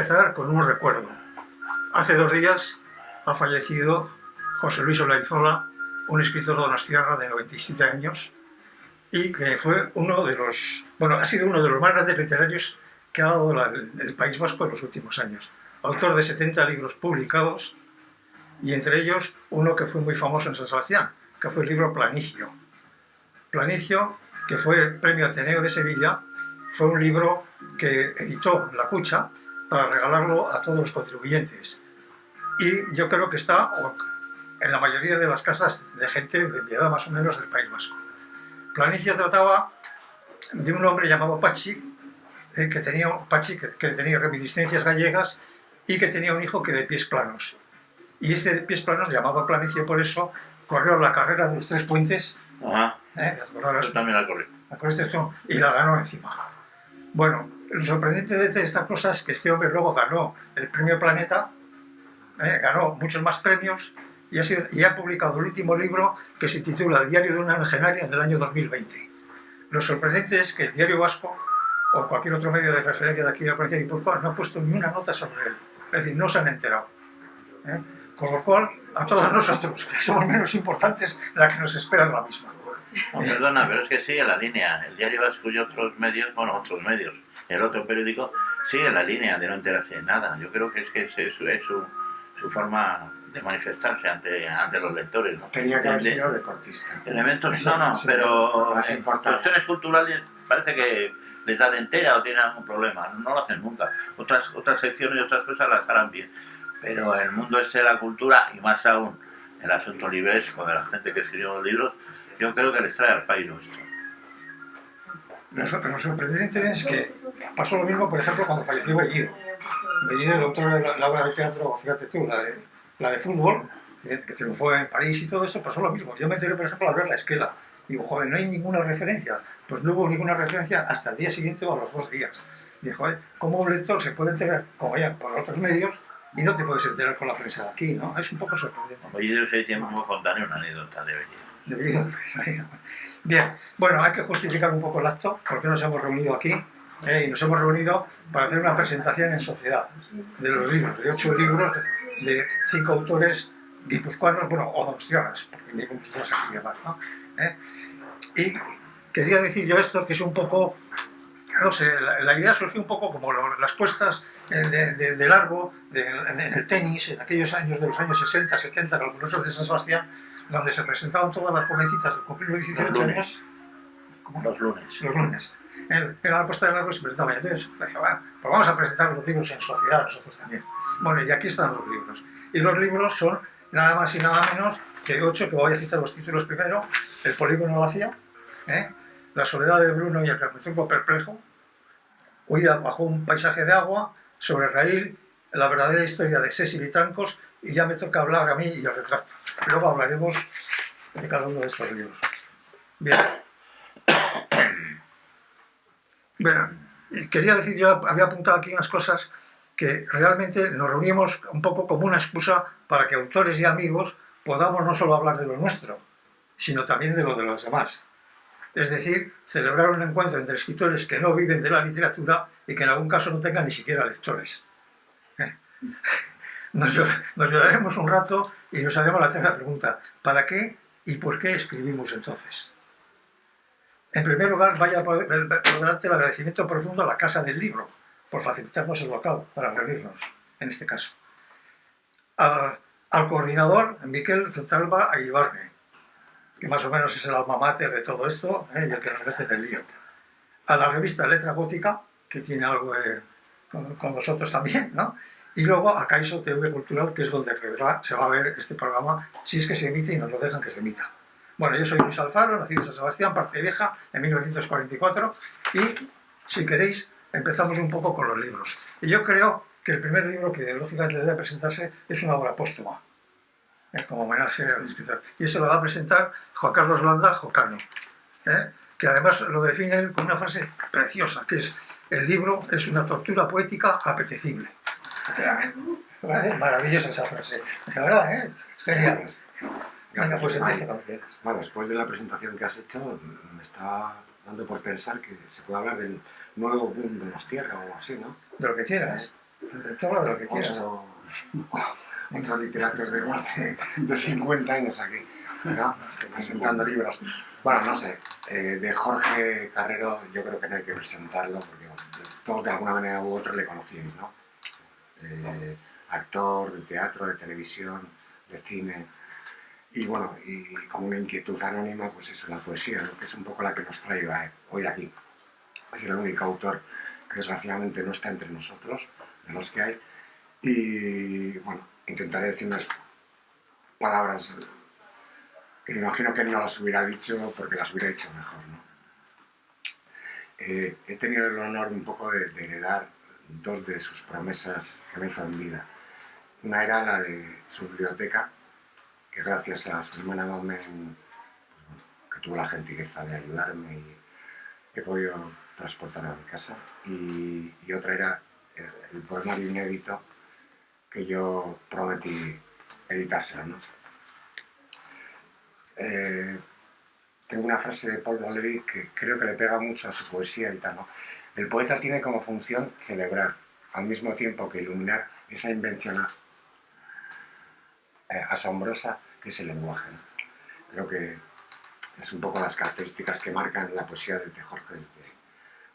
empezar con un recuerdo. Hace 2 días ha fallecido José Luis Olaizola, un escritor donostiarra de 97 años, y que fue uno de los, ha sido uno de los más grandes literarios que ha dado el País Vasco en los últimos años. Autor de 70 libros publicados, y entre ellos uno que fue muy famoso en San Sebastián, que fue el libro Planicio. Planicio, que fue premio Ateneo de Sevilla, fue un libro que editó La Cucha para regalarlo a todos los contribuyentes. Y yo creo que está en la mayoría de las casas de gente de mi edad más o menos del País Vasco. Planicio trataba de un hombre llamado Pachi, que tenía reminiscencias gallegas y que tenía un hijo que de pies planos. Y este de pies planos, llamado Planicio por eso, corrió la carrera de los 3 puentes. Ajá. Yo también la corrí. Y la ganó encima. Bueno, lo sorprendente de estas cosas es que este hombre luego ganó el premio Planeta, ganó muchos más premios y ha publicado el último libro que se titula El diario de una legionaria en el año 2020. Lo sorprendente es que el Diario Vasco o cualquier otro medio de referencia de aquí de la provincia de Guipúzcoa no ha puesto ni una nota sobre él. Es decir, no se han enterado. Con lo cual, a todos nosotros, que somos menos importantes, la que nos espera es la misma. No, perdona, pero es que sigue la línea. El Diario Vasco y otros medios, el otro periódico, sigue la línea de no enterarse de nada. Yo creo que es su forma de manifestarse ante los lectores, ¿no? Tenía que haber sido deportista. Elementos, pero en cuestiones culturales parece que les da de entera o tienen algún problema. No lo hacen nunca. Otras secciones y otras cosas las harán bien. Pero el mundo de la cultura, y más aún el asunto libresco de la gente que escribió los libros, yo creo que les trae al pairo esto. Lo sorprendente es que pasó lo mismo, por ejemplo, cuando falleció Bellido. Bellido, el autor de la obra de teatro, fíjate tú, la de fútbol, que triunfó en París y todo eso, pasó lo mismo. Yo me enteré, por ejemplo, al ver La Esquela. Digo, joder, no hay ninguna referencia. Pues no hubo ninguna referencia hasta el día siguiente o a los 2 días. Digo, joder, ¿cómo un lector se puede enterar, como ya por otros medios, y no te puedes enterar con la prensa de aquí, ¿no? Es un poco sorprendente. Bellido, si hay tiempo, contaré una anécdota de Bellido. Bien, bueno, hay que justificar un poco el acto, porque nos hemos reunido aquí, y nos hemos reunido para hacer una presentación en sociedad de los libros, de 8 libros de 5 autores guipuzcoanos, o donostiarras, porque ni como nosotros aquí llamar, ¿no? Y quería decir yo esto, que es un poco, no sé, la idea surgió un poco como las puestas de largo en el tenis, en aquellos años de los años 60, 70, calurosos de San Sebastián, donde se presentaban todas las jovencitas de cumplir los 18 años. Los lunes. Los lunes. Era la puesta de largo y se presentaba. Y entonces dije, bueno, pues vamos a presentar los libros en sociedad nosotros también. Bueno, y aquí están los libros. Y los libros son nada más y nada menos que 8, que voy a citar los títulos primero: El polígono vacío, La soledad de Bruno y el crepúsculo perplejo, Huida bajo un paisaje de agua, Sobre Raíl, La verdadera historia de Cécil y Trancos, y ya me toca hablar a mí y el retrato. Luego hablaremos de cada uno de estos libros. Bien. Bueno, quería decir, yo había apuntado aquí unas cosas que realmente nos reunimos un poco como una excusa para que autores y amigos podamos no solo hablar de lo nuestro, sino también de lo de los demás. Es decir, celebrar un encuentro entre escritores que no viven de la literatura y que en algún caso no tengan ni siquiera lectores. Nos lloraremos un rato y nos haremos la tercera pregunta: ¿para qué y por qué escribimos entonces? En primer lugar, vaya por delante el agradecimiento profundo a la Casa del Libro por facilitarnos el local para reunirnos, en este caso. Al coordinador, Miquel Fontalba Aguibarne, que más o menos es el alma mater de todo esto, y el que nos mete en el lío. A la revista Letra Gótica, que tiene algo con nosotros también, ¿no? Y luego a Caiso TV Cultural, que es donde se va a ver este programa, si es que se emite y nos lo dejan que se emita. Bueno, yo soy Luis Alfaro, nacido en San Sebastián, Parte Vieja, en 1944, y si queréis empezamos un poco con los libros. Y yo creo que el primer libro que lógicamente debe presentarse es una obra póstuma, como homenaje al escritor. Y eso lo va a presentar Juan Carlos Landa Jocano, que además lo define con una frase preciosa, que es: el libro es una tortura poética apetecible. Maravillosa esa frase, de verdad, genial. Venga, pues empieza cuando quieras. Bueno, después de la presentación que has hecho, me está dando por pensar que se puede hablar del nuevo boom de Donostiarra o así, ¿no? De lo que quieras. Tú habla de lo que quieras. Muchos literatos de más de 50 años aquí, ¿no? Presentando libros. Bueno, no sé, de Jorge Carrero yo creo que no hay que presentarlo porque todos de alguna manera u otra le conocíais, ¿no? Actor de teatro, de televisión, de cine. Y bueno, y como una inquietud anónima, pues eso, la poesía, ¿no? Que es un poco la que nos trae hoy aquí. Es el único autor que desgraciadamente no está entre nosotros, de los que hay. Y bueno, intentaré decir unas palabras que me imagino que él no las hubiera dicho porque las hubiera dicho mejor, ¿no? He tenido el honor un poco de heredar dos de sus promesas que me hizo en vida. Una era la de su biblioteca, que gracias a su hermana Mamen, que tuvo la gentileza de ayudarme y he podido transportar a mi casa. Y otra era el poemario inédito que yo prometí editárselo, ¿no? Tengo una frase de Paul Valéry que creo que le pega mucho a su poesía y tal, ¿no? El poeta tiene como función celebrar, al mismo tiempo que iluminar esa invención asombrosa que es el lenguaje, ¿no? Creo que es un poco las características que marcan la poesía de Jorge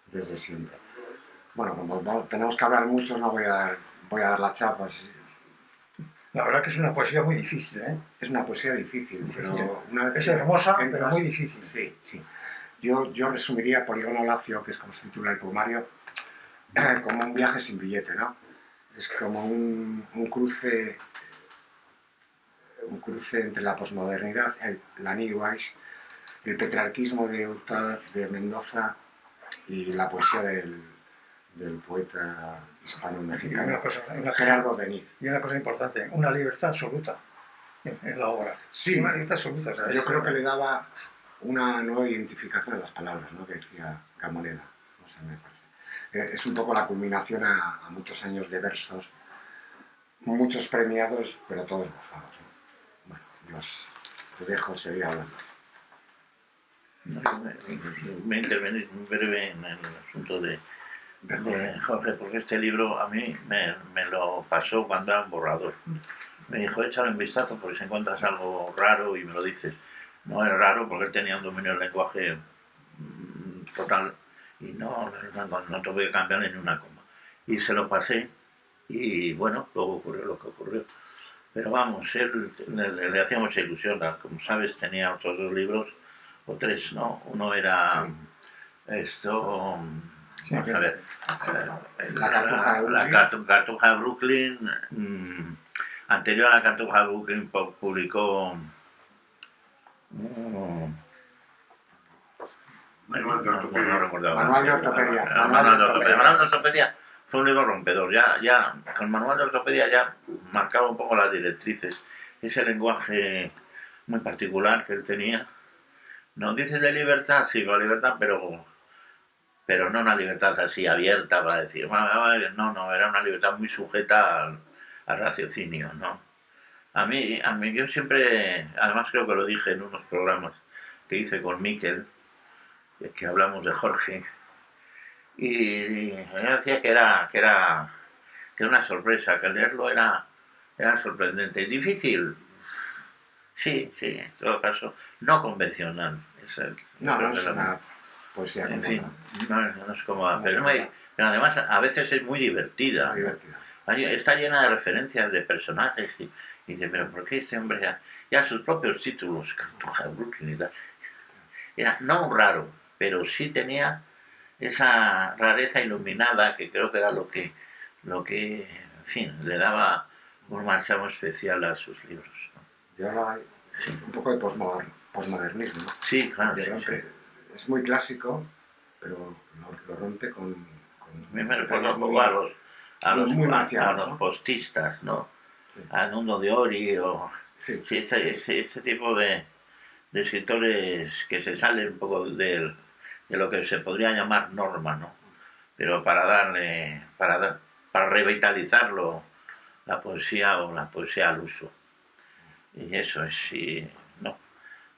desde siempre. Bueno, como tenemos que hablar muchos, no voy a dar la chapa. La verdad que es una poesía muy difícil, ¿eh? Es una poesía difícil, pero una vez es hermosa, entras, pero muy difícil. Sí, sí. Yo resumiría Polígono Lacio, que es como se titula el poemario, como un viaje sin billete, ¿no? Es como un cruce entre la posmodernidad, la New Age, el petrarquismo de Hurtado, de Mendoza y la poesía del poeta hispano-mexicano Gerardo Denis. Y una cosa importante, una libertad absoluta en la obra. Sí, una libertad absoluta. O sea, yo creo que le daba una nueva identificación a las palabras, ¿no? Que decía Gamoneda. No sé, me parece. Es un poco la culminación a muchos años de versos, muchos premiados, pero todos gozados, ¿no? Bueno, te dejo seguir hablando. Me intervenir muy breve en el asunto de Jorge, porque este libro a mí me lo pasó cuando era un borrador. Me dijo, échale un vistazo porque si encuentras algo raro y me lo dices. No es raro porque él tenía un dominio del lenguaje total y no te voy a cambiar ni una coma. Y se lo pasé y bueno, luego ocurrió lo que ocurrió. Pero vamos, él le hacía mucha ilusión. Como sabes, tenía otros dos libros, o tres, ¿no? Uno era esto... Vamos a ver, la Cartuja de Brooklyn, anterior a la Cartuja de Brooklyn publicó Manual de Ortopedia. Manual de Ortopedia fue un libro rompedor. Ya con Manual de Ortopedia ya marcaba un poco las directrices. Ese lenguaje muy particular que él tenía. No dices de libertad, sí, con libertad, pero no una libertad así abierta para decir, no, era una libertad muy sujeta al raciocinio, ¿no? A mí yo siempre, además creo que lo dije en unos programas que hice con Miquel, que hablamos de Jorge, y me decía que era una sorpresa, que leerlo era sorprendente. Difícil, sí, en todo caso, no convencional. No es una poesía. En fin, no es cómoda, pero además a veces es muy divertida. Está llena de referencias de personajes y dice, pero ¿por qué este hombre ya sus propios títulos, Cartuja de Brooklyn y tal? Era no un raro, pero sí tenía esa rareza iluminada que creo que era lo que en fin, le daba un marchamo especial a sus libros, ¿no? Y ahora hay un poco de posmodernismo, ¿no? Sí, claro. Es muy clásico, pero lo rompe con me recuerda un poco a los postistas, ¿no? Sí. A Nuno de Ori o ese tipo de escritores que se salen un poco de lo que se podría llamar norma, ¿no? Pero para revitalizarlo la poesía al uso. Y eso es, no.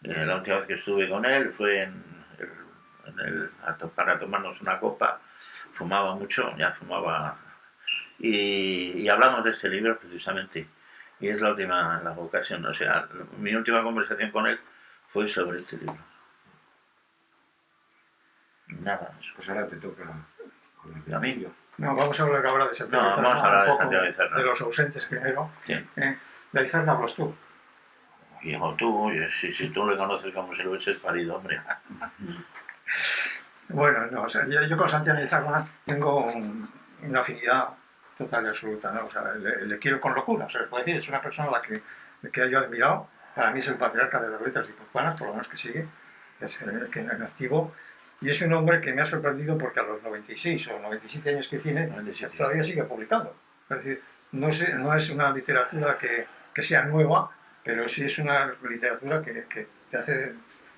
La última vez que estuve con él fue para tomarnos una copa. Fumaba mucho, ya fumaba y hablamos de este libro precisamente. Y es la ocasión, o sea, mi última conversación con él fue sobre este libro. Nada más. Pues ahora te toca con el ¿A mí? No, vamos a hablar ahora de Santiago No, Izarna, vamos a hablar un de poco Santiago Izarna. de los ausentes primero. Sí. De Izarna hablas tú. Hijo, tú, si tú le conoces como si lo hubieses parido, hombre. Bueno, no, o sea, yo con Santiago Izarna tengo una afinidad total y absoluta, ¿no? O sea, le quiero con locura, o sea, puedo decir, es una persona a la que yo he admirado. Para mí es el patriarca de las letras guipuzcoanas, por lo menos que sigue, que en activo. Y es un hombre que me ha sorprendido porque a los 96 o 97 años que tiene, todavía sigue publicando. Es decir, no es una literatura que sea nueva, pero sí es una literatura que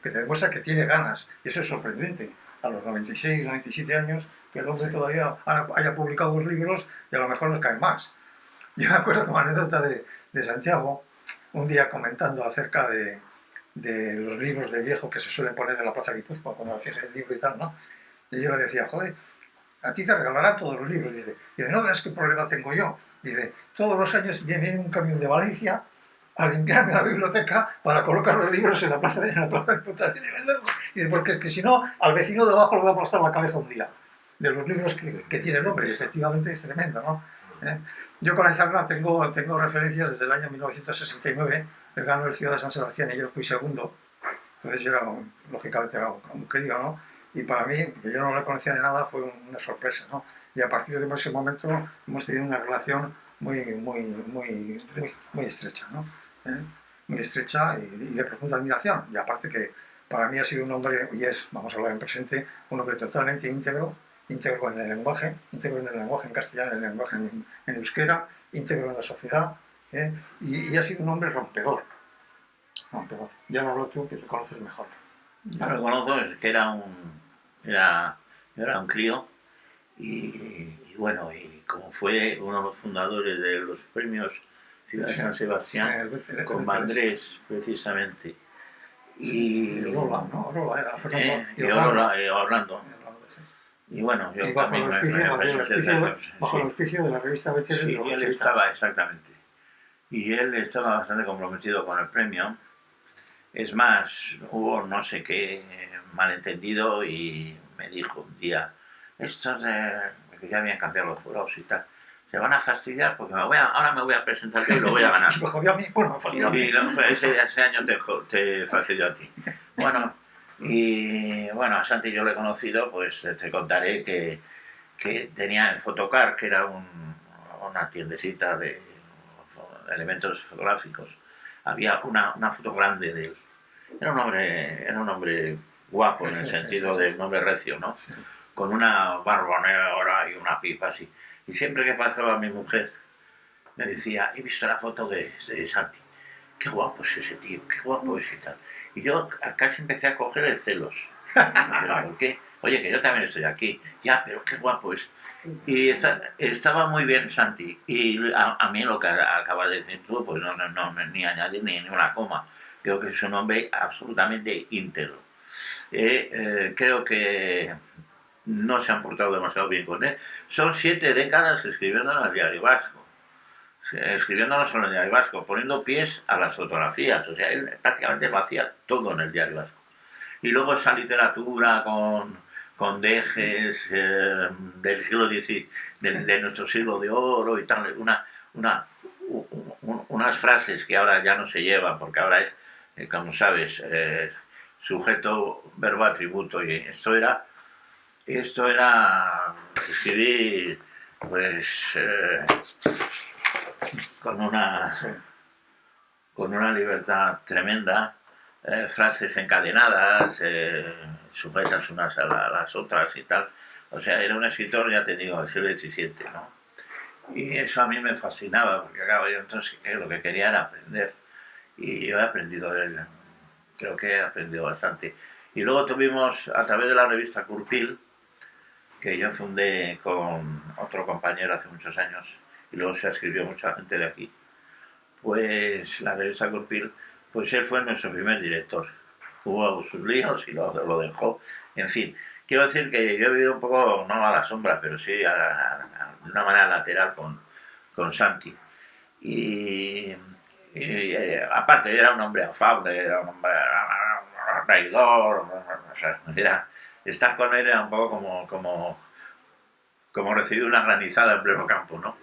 te demuestra que tiene ganas. Y eso es sorprendente. A los 96, 97 años, que el hombre todavía haya publicado 2 libros y a lo mejor nos caen más. Yo me acuerdo como anécdota de Santiago, un día comentando acerca de los libros de viejo que se suelen poner en la Plaza Guipúzcoa cuando hacías el libro y tal, ¿no? Y yo le decía, joder, a ti te regalarán todos los libros. Dice, no veas qué problema tengo yo. Dice, todos los años viene un camión de Valencia a limpiarme la biblioteca para colocar los libros en la plaza de Diputación y venderlos. Dice, porque es que si no, al vecino de abajo le va a aplastar la cabeza un día de los libros que tiene el hombre, y efectivamente es tremendo, ¿no? Yo con Izarna tengo referencias desde el año 1969, él ganó el Ciudad de San Sebastián y yo fui segundo, entonces yo era, lógicamente, un crío, ¿no? Y para mí, que yo no le conocía de nada, fue una sorpresa, ¿no? Y a partir de ese momento hemos tenido una relación muy estrecha, ¿no? Muy estrecha y de profunda admiración. Y aparte que para mí ha sido un hombre, y es, vamos a hablar en presente, un hombre totalmente íntegro en el lenguaje, en castellano, en el lenguaje en euskera, íntegro en la sociedad, y ha sido un hombre rompedor. Ya no hablo tú, que te conoces mejor. Yo lo conozco, es que era un crío y bueno, y como fue uno de los fundadores de los premios Ciudad de San Sebastián, con Andrés precisamente. Y Orola, ¿no? Orola era Fernando. Y Orlando. Y bueno, yo bajo también bajo el auspicio de la revista BTR. Sí, y él estaba, exactamente. Y él estaba bastante comprometido con el premio. Es más, hubo no sé qué malentendido y me dijo un día, estos que ya habían cambiado los jurados y tal, se van a fastidiar porque ahora me voy a presentar yo y lo voy a ganar. Me jodió a mí, bueno, me fastidió a mí. Y ese año te fastidió a ti. Bueno, y bueno, a Santi yo lo he conocido, pues te contaré que tenía en Fotocar, que era una tiendecita de elementos fotográficos, había una foto grande de él. Era un hombre guapo, en el sentido del nombre recio, ¿no? Sí. Con una barba negra y una pipa así. Y siempre que pasaba mi mujer, me decía, he visto la foto de Santi. Qué guapo es ese tío, qué guapo es y tal. Y yo casi empecé a coger el celos. ¿Pero por qué? Oye, que yo también estoy aquí. Ya, pero qué guapo es. Y estaba muy bien Santi. Y a mí lo que acabas de decir tú, pues no ni añadir ni una coma. Creo que es un hombre absolutamente íntegro. Creo que no se han portado demasiado bien con él. Son 7 décadas escribiendo en el Diario Vasco. Escribiendo no solo en el Diario Vasco, poniendo pies a las fotografías. O sea, él prácticamente lo hacía todo en el Diario Vasco. Y luego esa literatura con dejes del siglo XIX, de nuestro siglo de oro y tal, unas frases que ahora ya no se llevan, porque ahora es, como sabes, sujeto, verbo, atributo, y esto era escribir pues con una libertad tremenda, frases encadenadas, sujetas unas a las otras y tal. O sea, era un escritor, ya te digo, del siglo XVII, ¿no? Y eso a mí me fascinaba, porque claro, yo entonces lo que quería era aprender. Y yo he aprendido de él, creo que he aprendido bastante. Y luego tuvimos, a través de la revista Curpil, que yo fundé con otro compañero hace muchos años, y luego se escribió mucha gente de aquí, pues la revista Curpil, pues él fue nuestro primer director. Hubo sus líos y lo dejó, en fin. quiero decir que yo he vivido un poco, no a la sombra, pero sí de una manera lateral con Santi. Y, aparte era un hombre afable, era un hombre traidor, o sea, estar con él era un poco como recibir una granizada en pleno campo, ¿no?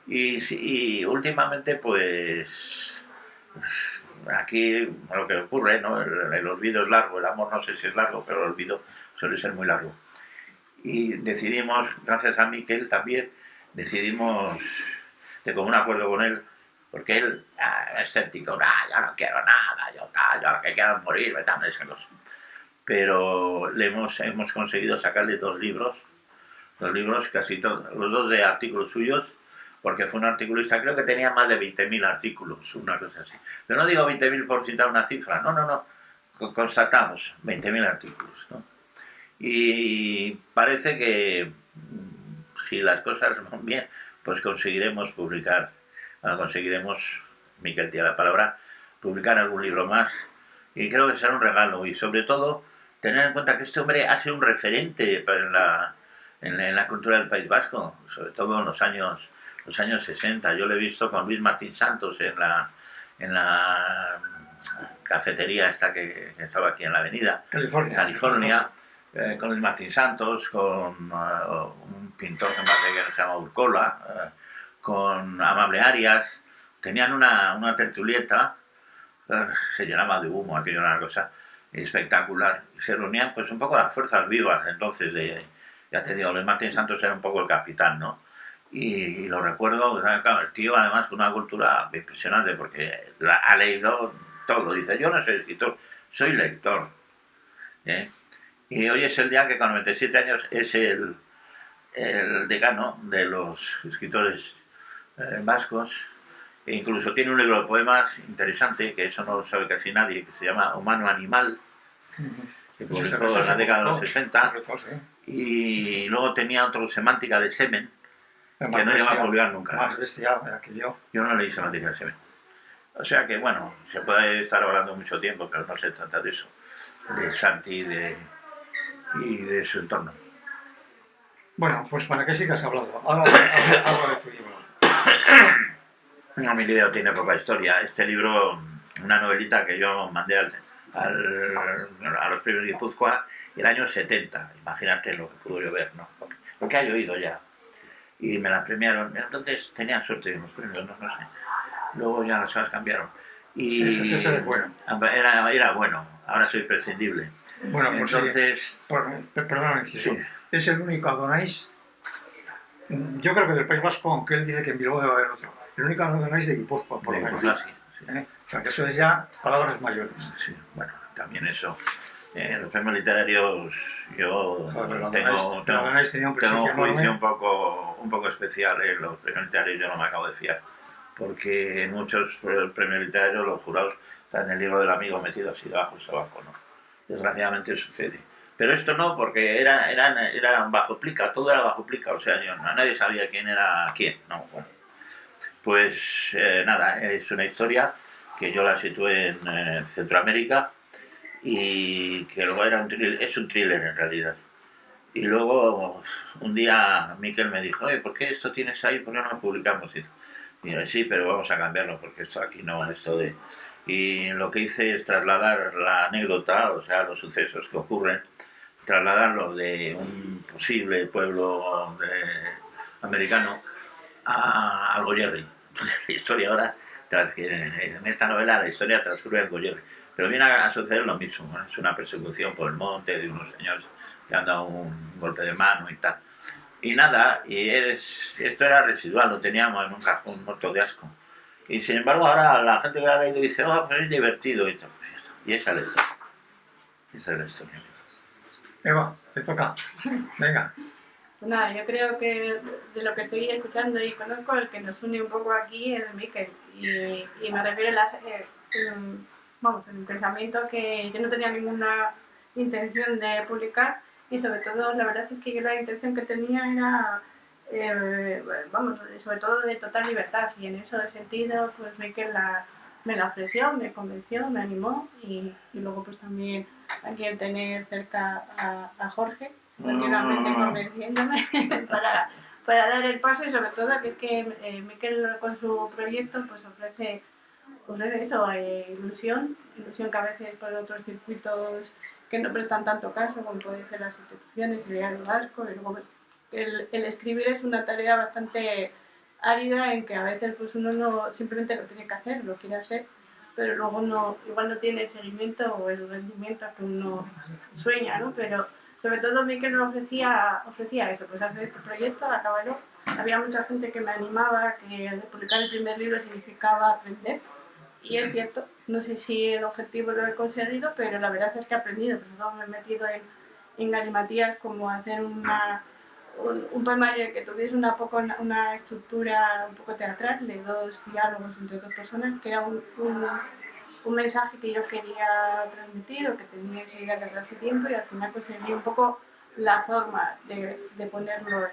Y últimamente, pues, aquí lo que ocurre, ¿no? El olvido es largo, el amor no sé si es largo, pero el olvido suele ser muy largo. Y decidimos, gracias a Miquel también, decidimos, de común acuerdo con él, porque él es escéptico, yo no quiero nada, yo lo que quiero es morir, pero hemos conseguido sacarle dos libros casi todos, los dos de artículos suyos, porque fue un articulista, creo que tenía más de 20.000 artículos, una cosa así. Pero no digo 20.000 por citar una cifra, no, constatamos 20.000 artículos, ¿no? Y parece que si las cosas van bien, pues conseguiremos publicar, Miquel tiene la palabra, publicar algún libro más, y creo que será un regalo, y sobre todo tener en cuenta que este hombre ha sido un referente en la cultura del País Vasco, sobre todo en los años 60. Yo lo he visto con Luis Martín Santos en la cafetería esta que estaba aquí en la avenida California, con Luis Martín Santos, con un pintor que se llama Urcola, con Amable Arias. Tenían una tertulieta, se llenaba de humo, aquello era una cosa espectacular, y se reunían pues un poco las fuerzas vivas entonces ya te digo, Luis Martín Santos era un poco el capitán, ¿no? Y lo recuerdo, claro, el tío además con una cultura impresionante, porque ha leído todo. Dice, yo no soy escritor, soy lector. ¿Eh? Y hoy es el día que con 97 años es el decano de los escritores vascos. E incluso tiene un libro de poemas interesante, que eso no lo sabe casi nadie, que se llama Humano Animal, que publicó en la década de los 60. Y luego tenía otro, Semántica de Semen, que no llegó a publicar nunca. Más bestia que yo. Yo no leí Semántica de Semen. O sea que, bueno, se puede estar hablando mucho tiempo, pero no se trata de eso, de Santi y de su entorno. Bueno, pues ¿para qué sigas hablando? Habla de tu libro. No, mi libro tiene poca historia. Este libro, una novelita que yo mandé a los premios de Guipúzcoa el año 70. Imagínate lo que pudo llover, ¿no? Lo que ha llovido ya. Y me la premiaron. Entonces tenía suerte en los premios, no sé. Luego ya las cosas cambiaron. Y sí, eso es bueno. Era bueno. Ahora soy prescindible. Bueno, pues entonces... Perdóname, sí. Es el único Adonais, yo creo que del País Vasco, aunque él dice que en Bilbao debe haber otro. El único Adonais de Guipúzcoa, por lo menos. Sí. O sea, que eso es ya palabras mayores. Sí, bueno, también eso. Los premios literarios, yo tengo un juicio un poco especial. Los premios literarios yo no me acabo de fiar, porque en muchos premios literarios los jurados están en el libro del amigo metido así debajo del sobaco, ¿no? Desgraciadamente sucede. Pero esto no, porque era bajo plica, todo era bajo plica, o sea, nadie sabía quién era quién, ¿no? Bueno, pues nada, es una historia que yo la situé en Centroamérica y que luego es un thriller en realidad. Y luego un día Miquel me dijo, ¿por qué esto tienes ahí? ¿Por qué no lo publicamos? Y yo, sí, pero vamos a cambiarlo porque esto aquí no, esto de... Y lo que hice es trasladar la anécdota, o sea, los sucesos que ocurren, trasladarlo de un posible pueblo americano al Goyerri. La historia ahora, en esta novela, la historia transcurre en Goyerri. Pero viene a suceder lo mismo, ¿no? Es una persecución por el monte de unos señores que han dado un golpe de mano y tal. Y nada, esto era residual, lo teníamos en un cajón muerto de asco. Y sin embargo ahora la gente que lo ha leído dice, pues es divertido y tal. Y esa es la historia. Esa es la historia. Eva, te toca. Venga. Pues nada, yo creo que de lo que estoy escuchando y conozco, el que nos une un poco aquí es Miquel. Y me refiero en un pensamiento que yo no tenía ninguna intención de publicar, y sobre todo la verdad es que yo la intención que tenía era, sobre todo de total libertad, y en ese sentido pues Miquel me la ofreció, me convenció, me animó y luego pues también aquí el tener cerca a Jorge, continuamente convenciéndome para dar el paso y sobre todo que es que Miquel con su proyecto pues ofrece eso, ilusión que a veces por otros circuitos que no prestan tanto caso, como pueden ser las instituciones, el diario vasco, y luego el escribir es una tarea bastante árida en que a veces pues uno no simplemente lo tiene que hacer, lo quiere hacer, pero luego igual no tiene el seguimiento o el rendimiento que uno sueña, ¿no? Pero sobre todo Miquel nos ofrecía eso, pues hacer este proyecto, acabarlo. Había mucha gente que me animaba, que publicar el primer libro significaba aprender, y es cierto, no sé si el objetivo lo he conseguido, pero la verdad es que he aprendido. Por ejemplo, me he metido en galimatías como hacer un poemario que tuviese una estructura un poco teatral, de dos diálogos entre dos personas, que era un mensaje que yo quería transmitir o que tenía esa idea desde hace tiempo, y al final conseguí un poco la forma de ponerlo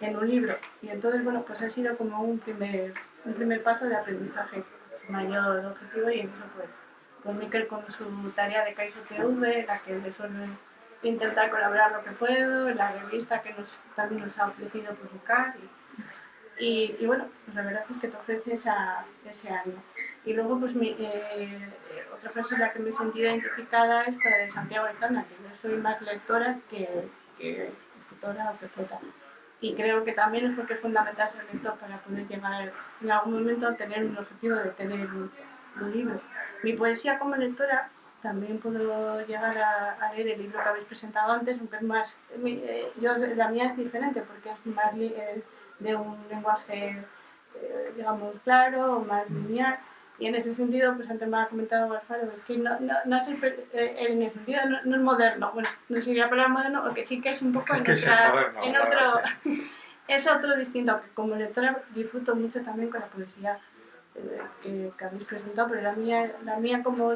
en un libro. Y entonces, bueno, pues ha sido como un primer paso de aprendizaje mayor objetivo, y en eso pues Miquel con su tarea de KSTV, la que le suelo intentar colaborar lo que puedo, la revista que también nos ha ofrecido publicar y bueno, pues la verdad es que te ofrece ese ánimo. Y luego pues otra frase en la que me he sentido identificada es con la de Santiago Altana, que yo soy más lectora que escritora o que poeta. Y creo que también es porque es fundamental ser lector para poder llegar en algún momento a tener un objetivo de tener un libro. Mi poesía como lectora también puedo llegar a leer el libro que habéis presentado antes, aunque es más, la mía es diferente porque es más de un lenguaje, digamos, claro, más lineal. Y en ese sentido, pues antes me ha comentado Alfaro, es que no es en ese sentido no es moderno. Bueno, no sería para moderno, o que sí que es un poco en otro es otro distinto, que como lectora disfruto mucho también con la poesía que habéis presentado, pero la mía como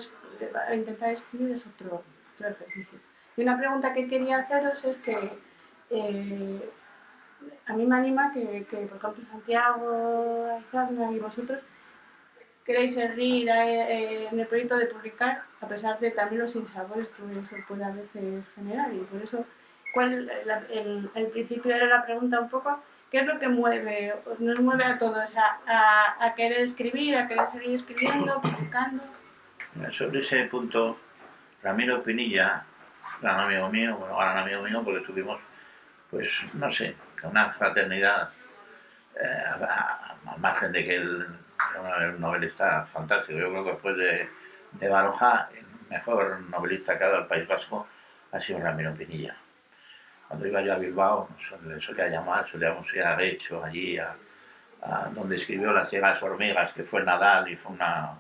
intentar escribir es otro ejercicio. Y una pregunta que quería haceros es que a mí me anima que por ejemplo Santiago, Aizarna y vosotros queréis seguir en el proyecto de publicar, a pesar de también los sinsabores que eso puede a veces generar, y por eso el principio era la pregunta un poco, ¿qué es lo que nos mueve a todos a querer escribir, a querer seguir escribiendo, publicando? Sobre ese punto, Ramiro Pinilla, gran amigo mío, bueno, gran amigo mío porque tuvimos, pues, no sé, una fraternidad al margen de que él era un novelista fantástico. Yo creo que después de Baroja, el mejor novelista que ha dado el País Vasco ha sido Ramiro Pinilla. Cuando iba yo a Bilbao, le solía llamar, solíamos ir a Guecho, allí, a donde escribió Las ciegas hormigas, que fue Nadal, y fue una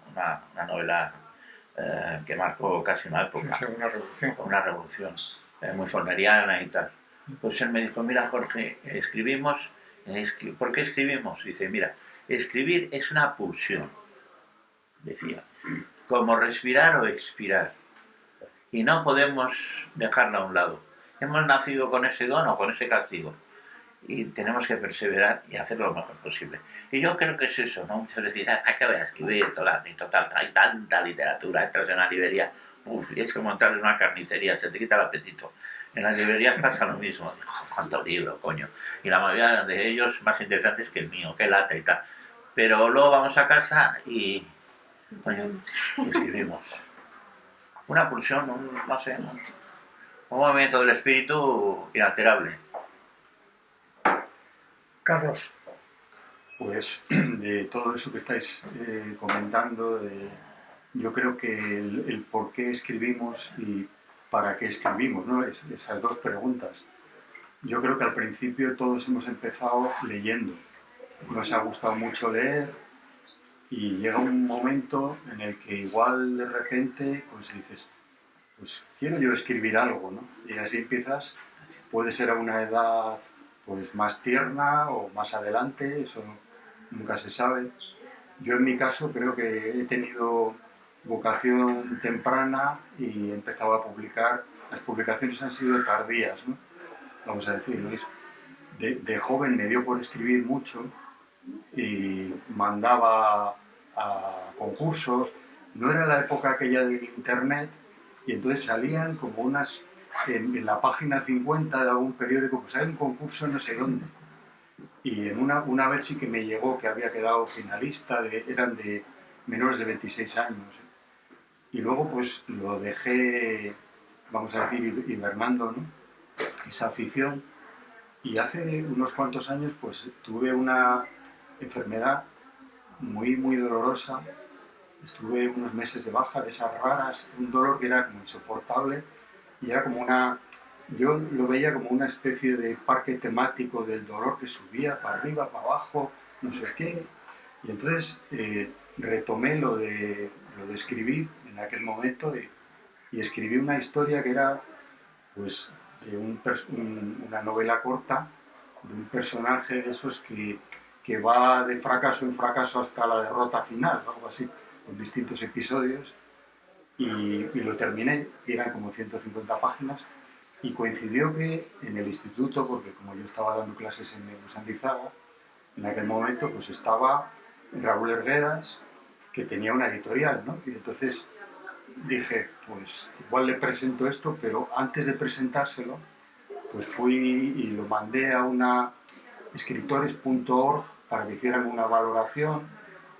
novela que marcó casi una época. Sí, una revolución. Una revolución, muy forneriana y tal. Pues él me dijo, mira Jorge, escribimos, ¿por qué escribimos? Dice, mira, escribir es una pulsión, decía, como respirar o expirar, y no podemos dejarla a un lado. Hemos nacido con ese don o con ese castigo, y tenemos que perseverar y hacerlo lo mejor posible. Y yo creo que es eso, ¿no? Muchas veces dicen, ¿a qué voy a escribir? Total, hay tanta literatura, entras en una librería, y es como entrar en una carnicería, se te quita el apetito. En las librerías pasa lo mismo, digo, cuánto libro, coño. Y la mayoría de ellos más interesantes que el mío, que lata y tal. Pero luego vamos a casa y, coño, escribimos. Una pulsión, no sé, un movimiento del espíritu inalterable. Carlos. Pues de todo eso que estáis comentando, yo creo que el por qué escribimos y para qué escribimos, ¿no? Esas dos preguntas. Yo creo que al principio todos hemos empezado leyendo. Nos ha gustado mucho leer y llega un momento en el que igual de repente pues dices, pues quiero yo escribir algo, ¿no? Y así empiezas, puede ser a una edad pues más tierna o más adelante, eso nunca se sabe. Yo en mi caso creo que he tenido vocación temprana y he empezado a publicar. Las publicaciones han sido tardías, ¿no? Vamos a decir, ¿no? De joven me dio por escribir mucho y mandaba a concursos, no era la época aquella del internet, y entonces salían como unas, en la página 50 de algún periódico, pues hay un concurso no sé dónde. Y en una vez sí que me llegó que había quedado finalista, eran de menores de 26 años. Y luego pues lo dejé, vamos a decir, hibernando, ¿no? Esa afición. Y hace unos cuantos años pues tuve una enfermedad muy, muy dolorosa. Estuve unos meses de baja, de esas raras, un dolor que era como insoportable y era como una... Yo lo veía como una especie de parque temático del dolor que subía para arriba, para abajo, no sé qué. Y entonces retomé lo de escribir en aquel momento y escribí una historia que era pues de una novela corta de un personaje de esos que va de fracaso en fracaso hasta la derrota final, algo así, con distintos episodios. Y lo terminé, y eran como 150 páginas, y coincidió que en el instituto, porque como yo estaba dando clases en Usandizaga, en aquel momento pues estaba Raúl Herguedas, que tenía una editorial, ¿no? Y entonces dije, pues igual le presento esto, pero antes de presentárselo, pues fui y lo mandé a una escritores.org para que hicieran una valoración,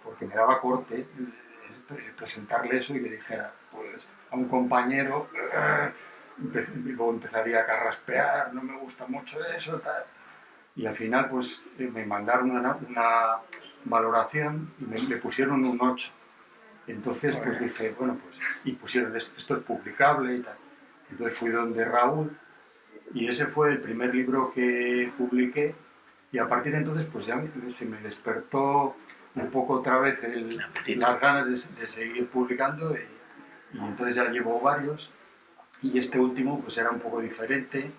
porque me daba corte presentarle eso y le dijera, pues a un compañero, luego empezaría a carraspear, no me gusta mucho eso, tal. Y al final pues me mandaron una valoración y me pusieron un 8. Entonces pues dije, bueno, pues, y pusieron esto es publicable y tal. Entonces fui donde Raúl y ese fue el primer libro que publiqué y a partir de entonces pues ya se me despertó un poco otra vez las ganas de seguir publicando y entonces ya llevo varios y este último pues era un poco diferente.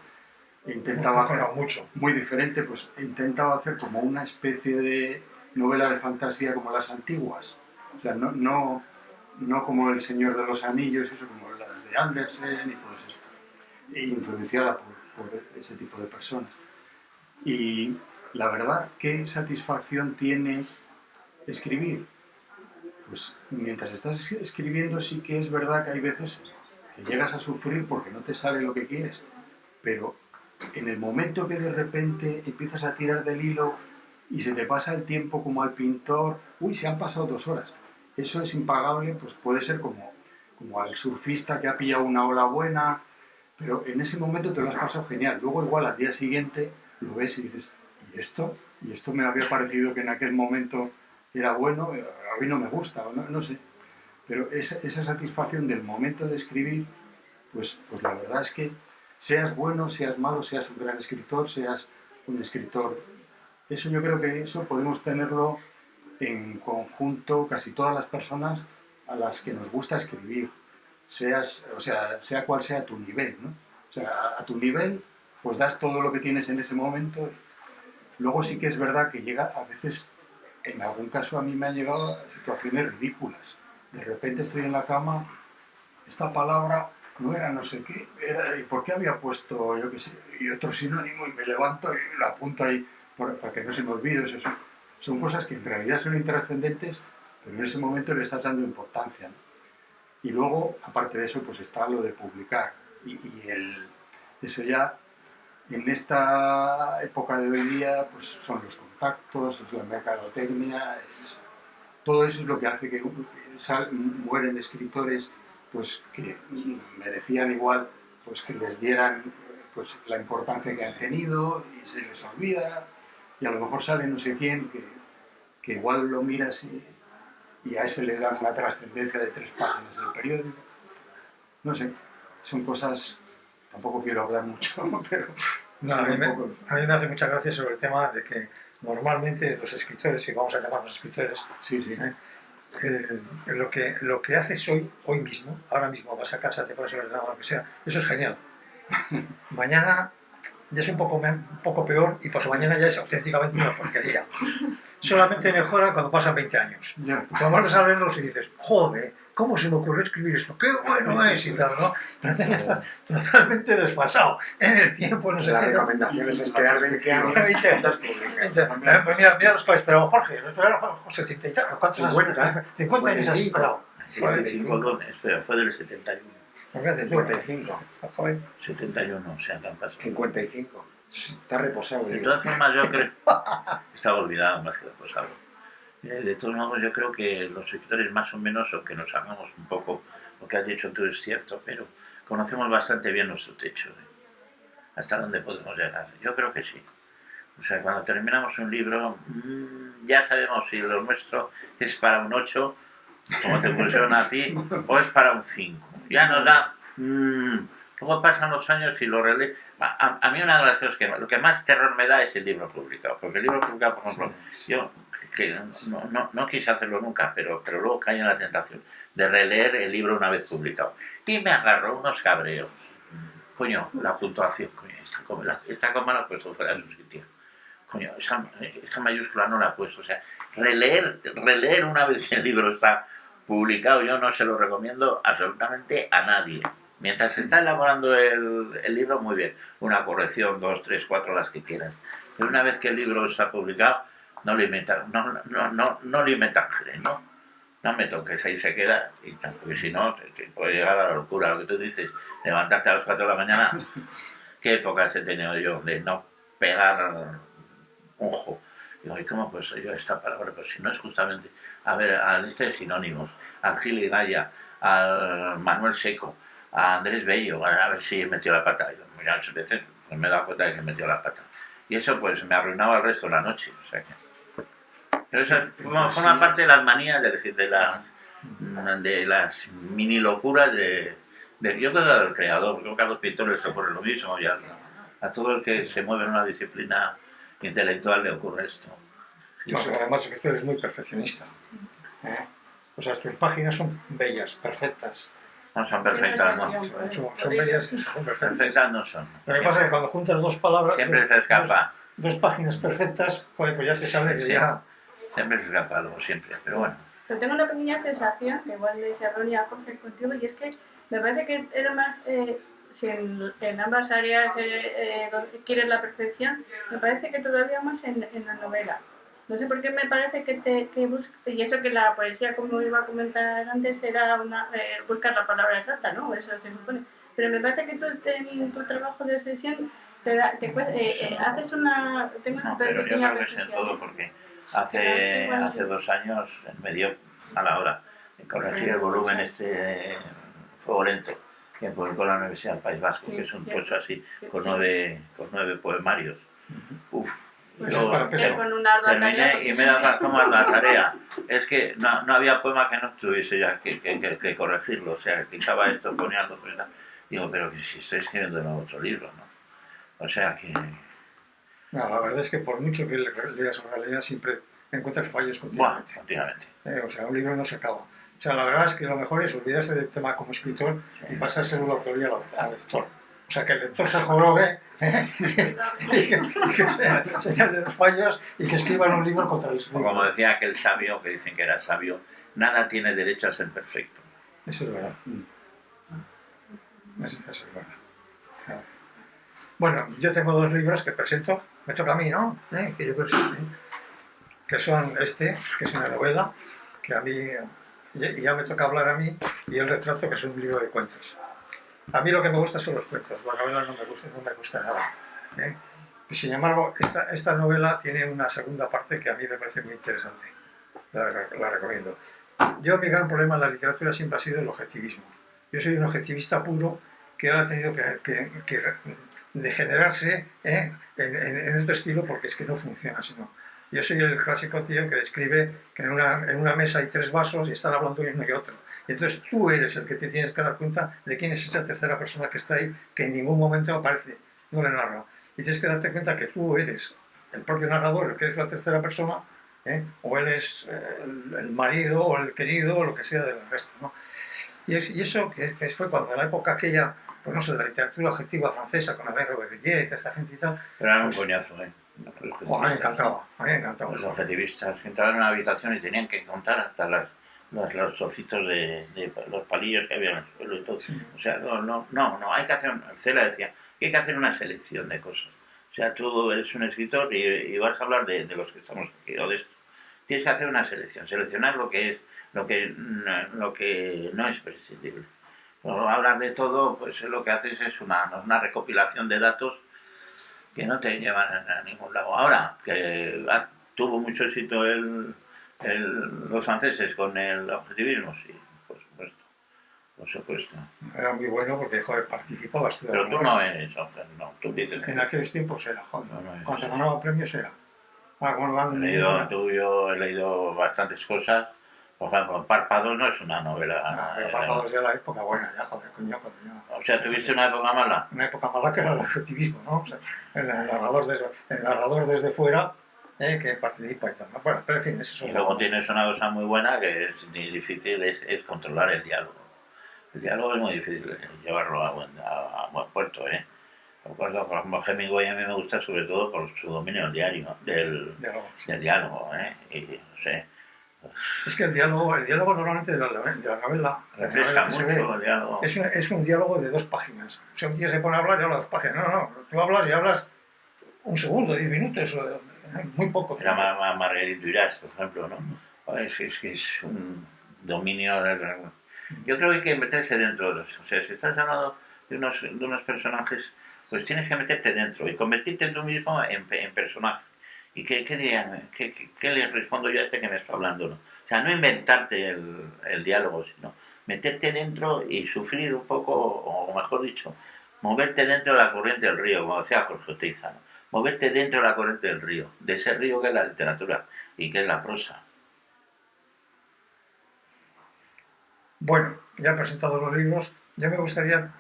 Intentaba hacer mucho. Muy diferente, pues intentaba hacer como una especie de novela de fantasía como las antiguas. O sea, no como El Señor de los Anillos, eso como las de Andersen y todo esto, influenciada por ese tipo de personas. Y la verdad, ¿qué satisfacción tiene escribir? Pues mientras estás escribiendo sí que es verdad que hay veces que llegas a sufrir porque no te sale lo que quieres, pero en el momento que de repente empiezas a tirar del hilo y se te pasa el tiempo como al pintor, uy, se han pasado 2 horas. Eso es impagable, pues puede ser como al surfista que ha pillado una ola buena, pero en ese momento te lo has pasado genial. Luego igual al día siguiente lo ves y dices, ¿y esto? ¿Y esto me había parecido que en aquel momento era bueno? A mí no me gusta, no sé. Pero esa satisfacción del momento de escribir, pues la verdad es que seas bueno, seas malo, seas un gran escritor, seas un escritor. Eso yo creo que eso podemos tenerlo en conjunto casi todas las personas a las que nos gusta escribir, sea cual sea tu nivel, ¿no? O sea, a tu nivel, pues das todo lo que tienes en ese momento. Luego sí que es verdad que llega a veces, en algún caso a mí me han llegado a situaciones ridículas. De repente estoy en la cama, esta palabra no era no sé qué, ¿y por qué había puesto, yo qué sé, y otro sinónimo y me levanto y lo apunto ahí para que no se me olvide? Eso son cosas que en realidad son intrascendentes, pero en ese momento le estás dando importancia, ¿no? Y luego, aparte de eso, pues está lo de publicar. Eso ya, en esta época de hoy día, pues son los contactos, es la mercadotecnia, todo eso es lo que hace que mueren escritores pues que merecían igual pues que les dieran pues la importancia que han tenido y se les olvida y a lo mejor sale no sé quién que igual lo miras y a ese le dan una trascendencia de 3 páginas en el periódico. No sé, son cosas, tampoco quiero hablar mucho, pero... No, a mí me hace mucha gracia sobre el tema de que normalmente los escritores, y vamos a llamarlos escritores, sí. Lo que haces hoy mismo, ahora mismo vas a casa, te pones el ordenador, lo que sea, eso es genial. Mañana ya es un poco peor y pues mañana ya es auténticamente una porquería. solamente mejora cuando pasan 20 años. Ya. Cuando vuelves a leerlos y dices, joder, ¿cómo se me ocurrió escribir esto? ¡Qué bueno es! Y tal, ¿no? Pero ya estás totalmente desfasado en el tiempo, no sé La qué. recomendación es esperar 20 años. 20 años. Pues mira los que ha esperado Jorge. 70 y tal. ¿Cuántos has 50. 50 años has esperado. 75 dones, pero fue del 71. Fíjate tú, 55. joder. 71, o sea, que han pasado. 55. Está reposado el De libro. todas formas, yo creo... Estaba olvidado más que reposado. De todos modos, yo creo que los escritores más o menos, aunque nos hagamos un poco, lo que has dicho tú es cierto, pero conocemos bastante bien nuestro techo, hasta dónde podemos llegar. Yo creo que sí. O sea, cuando terminamos un libro, ya sabemos si lo nuestro es para un 8, como te pusieron a ti, o es para un 5. Ya nos da... Luego pasan los años y lo relees. A mí una de las cosas lo que más terror me da es el libro publicado. Porque el libro publicado, por ejemplo, yo que no quise hacerlo nunca, pero luego caí en la tentación de releer el libro una vez publicado. Y me agarró unos cabreos. Coño, la puntuación, coño, esta coma la he puesto fuera de su sitio. Coño, esa mayúscula no la he puesto. O sea, releer una vez que el libro está publicado, yo no se lo recomiendo absolutamente a nadie. Mientras se está elaborando el libro, muy bien. Una corrección, 2, 3, 4, las que quieras. Pero una vez que el libro está publicado, no le metan ¿no? No me toques, ahí se queda y tal, porque si no, te puede llegar a la locura. Lo que tú dices, levantarte a las 4 de la mañana, ¿qué épocas he tenido yo de no pegar ojo? Digo, ¿y cómo pues yo esta palabra? Pues si no es justamente, a ver, a la lista de sinónimos, al Gil y Gaya, al Manuel Seco, a Andrés Bello, a ver si metió la pata. Yo, mira, a veces pues me he dado cuenta de que metió la pata. Y eso pues me arruinaba el resto de la noche. O sea que... Pero eso forma parte de las manías, de las mini locuras yo creo del creador, creo que a los pintores se ocurre lo mismo, y a todo el que se mueve en una disciplina intelectual le ocurre esto. No, además es que tú eres muy perfeccionista. O sea, tus páginas son bellas, perfectas. No son perfectas, no. Son bellas, son perfectas. Perfectas no son. Lo que pasa es que cuando juntas dos palabras... Siempre se escapa. Dos páginas perfectas, joder, pues ya te sale que Sí. ya... Siempre se escapa algo, siempre, pero bueno. Pero tengo una pequeña sensación, que igual es errónea, Jorge, contigo, y es que me parece que era más, si en ambas áreas quieres la perfección, me parece que todavía más en la novela. No sé por qué me parece que buscas, y eso que la poesía, como iba a comentar antes, era buscar la palabra exacta, ¿no? Eso se supone. Pero me parece que tú en tu trabajo de obsesión haces una... No, pero yo creo que es en todo, porque hace 2 años me dio a la hora de corregir el volumen Fuego Lento, que publicó la Universidad del País Vasco, que es un tocho así, con 9 poemarios. Uf. Yo terminé y me daba como la tarea. Es que no había poema que no tuviese ya que corregirlo, o sea, quitaba esto, ponía algo, pues, digo, pero que si estoy escribiendo en otro libro, ¿no? O sea que... No, la verdad es que por mucho que leas o releas, siempre encuentras fallos Bueno, continuamente. continuamente. O sea, un libro no se acaba. O sea, la verdad es que lo mejor es olvidarse del tema como escritor y pasárselo la autoría al lector. O sea, que el lector se jorobe y que se señale los fallos y que escriban un libro contra el escritor. Como decía aquel sabio, que dicen que era sabio, nada tiene derecho a ser perfecto. Eso es verdad. Eso es verdad. Bueno, yo tengo 2 libros que presento, me toca a mí, ¿no? Que yo presento, que son que es una novela, que a mí, ya me toca hablar a mí, y El retrato, que es un libro de cuentos. A mí lo que me gusta son los cuentos, la novela no me gusta nada. Y sin embargo, esta novela tiene una segunda parte que a mí me parece muy interesante, la recomiendo. Mi gran problema en la literatura siempre ha sido el objetivismo. Yo soy un objetivista puro que ahora ha tenido que degenerarse en otro estilo porque es que no funciona así, ¿no? Yo soy el clásico tío que describe que en una mesa hay 3 vasos y están hablando uno y otro. Y entonces tú eres el que te tienes que dar cuenta de quién es esa tercera persona que está ahí, que en ningún momento aparece, no le narra. Y tienes que darte cuenta que tú eres el propio narrador, el que eres la tercera persona, o él es el marido o el querido o lo que sea del resto, ¿no? Y eso que fue cuando en la época aquella, pues no sé, de la literatura objetiva francesa con Alain Robert-Gillet y toda esta gente y tal. Pero era un coñazo, Oh, a mí me encantaba, a mí me encantaba. Los objetivistas que entraban en una habitación y tenían que contar hasta los trocitos de los palillos que había en el suelo y todo. Sí. O sea, no, hay que hacer, Cela decía, que hay que hacer una selección de cosas. O sea, tú eres un escritor y vas a hablar de los que estamos aquí, o de esto. Tienes que hacer una selección, seleccionar lo que no es prescindible. Cuando hablas de todo, pues lo que haces es una recopilación de datos que no te llevan a ningún lado. Ahora, que tuvo mucho éxito los franceses con el objetivismo, sí, por supuesto. Por supuesto. Era muy bueno porque, joder, participabas. Pero tú no eres, no, tú dices. En aquellos tiempos era, joder. No Cuando ganaba premios era. Ahora, cuando van, he leído bastantes cosas. Por ejemplo, Párpados no es una novela. Pero Párpados de la época buena, ya, joder, coño, O sea, ¿tuviste una época mala? Una época mala que era el objetivismo, ¿no? O sea, el narrador desde fuera, que participa y tal, ¿no? Bueno, pero en fin, eso es Y luego tienes una cosa muy buena que es difícil, es controlar el diálogo. El diálogo es muy difícil llevarlo a buen puerto, ¿eh? Recuerdo, por ejemplo, Hemingway a mí me gusta sobre todo por su dominio del diálogo, ¿eh? Y no sé. Es que el diálogo normalmente de la novela refresca mucho el diálogo. Es un diálogo de 2 páginas. O sea, un tío se pone a hablar y habla 2 páginas. No, tú hablas y hablas un segundo, 10 minutos, muy poco. Era Marguerite Duras, por ejemplo, ¿no? Es que es un dominio. Yo creo que hay que meterse dentro de eso. O sea, si estás hablando de unos personajes, pues tienes que meterte dentro y convertirte tú mismo en personaje. ¿Y qué dirían? ¿Qué le respondo yo a este que me está hablando? ¿No? O sea, no inventarte el diálogo, sino meterte dentro y sufrir un poco, o mejor dicho, moverte dentro de la corriente del río, como decía Jorge Oteiza, ¿no? Moverte dentro de la corriente del río, de ese río que es la literatura y que es la prosa. Bueno, ya he presentado los libros, ya me gustaría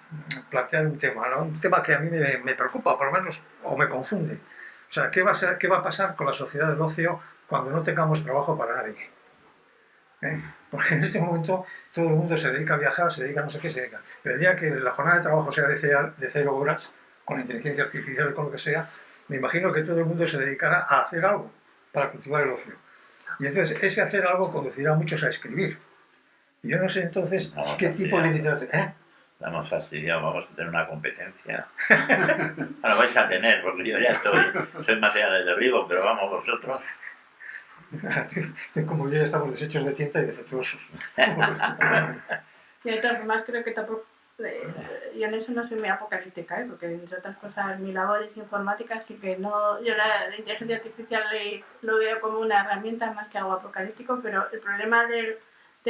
plantear un tema, ¿no? Un tema que a mí me preocupa, por lo menos, o me confunde. O sea, ¿qué va a pasar con la sociedad del ocio cuando no tengamos trabajo para nadie? Porque en este momento todo el mundo se dedica a viajar, se dedica a no sé qué, se dedica. Pero el día que la jornada de trabajo sea de 0 horas, con la inteligencia artificial y con lo que sea, me imagino que todo el mundo se dedicará a hacer algo para cultivar el ocio. Y entonces ese hacer algo conducirá a muchos a escribir. Y yo no sé entonces qué tipo de literatura... Estamos fastidiados, vamos a tener una competencia. Ahora vais a tener, porque yo ya soy material de derribo, pero vamos vosotros. Como yo ya estamos deshechos de tinta y defectuosos. Y de todas formas creo que tampoco... yo en eso no soy muy apocalíptica, porque entre otras cosas mi labor es informática, así que no, yo la inteligencia artificial lo veo como una herramienta más que algo apocalíptico, pero el problema de